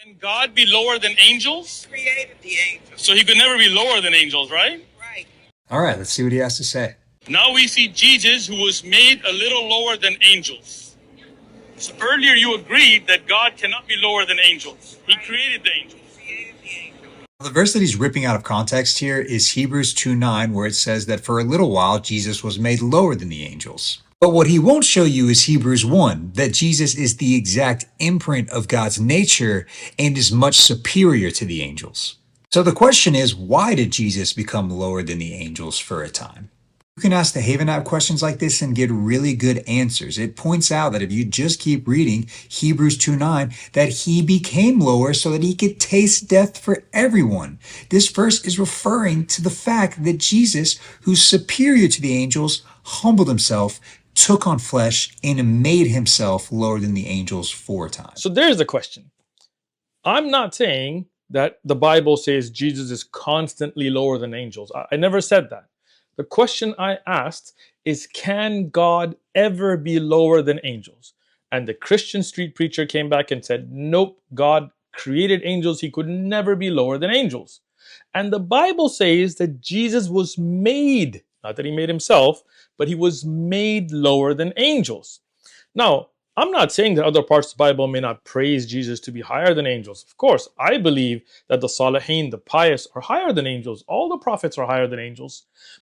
Can God be lower than angels? Created the angels. So he could never be lower than angels, right? Right. All right, let's see what he has to say. Now we see Jesus, who was made a little lower than angels. So earlier you agreed that God cannot be lower than angels. He created the angels. Created the angels. The verse that he's ripping out of context here is Hebrews 2:9, where it says that for a little while Jesus was made lower than the angels. But what he won't show you is Hebrews 1, that Jesus is the exact imprint of God's nature and is much superior to the angels. So the question is, why did Jesus become lower than the angels for a time? You can ask the Haven app questions like this and get really good answers. It points out that if you just keep reading Hebrews 2:9, that he became lower so that he could taste death for everyone. This verse is referring to the fact that Jesus, who's superior to the angels, humbled himself, took on flesh, and made himself lower than the angels for a time. So there's the question. I'm not saying that the Bible says Jesus is constantly lower than angels. I never said that. The question I asked is, can God ever be lower than angels? And the Christian street preacher came back and said, nope, God created angels. He could never be lower than angels. And the Bible says that Jesus was made, not that he made himself, but he was made lower than angels. Now, I'm not saying that other parts of the Bible may not praise Jesus to be higher than angels. Of course, I believe that the Salihin, the pious, are higher than angels. All the prophets are higher than angels.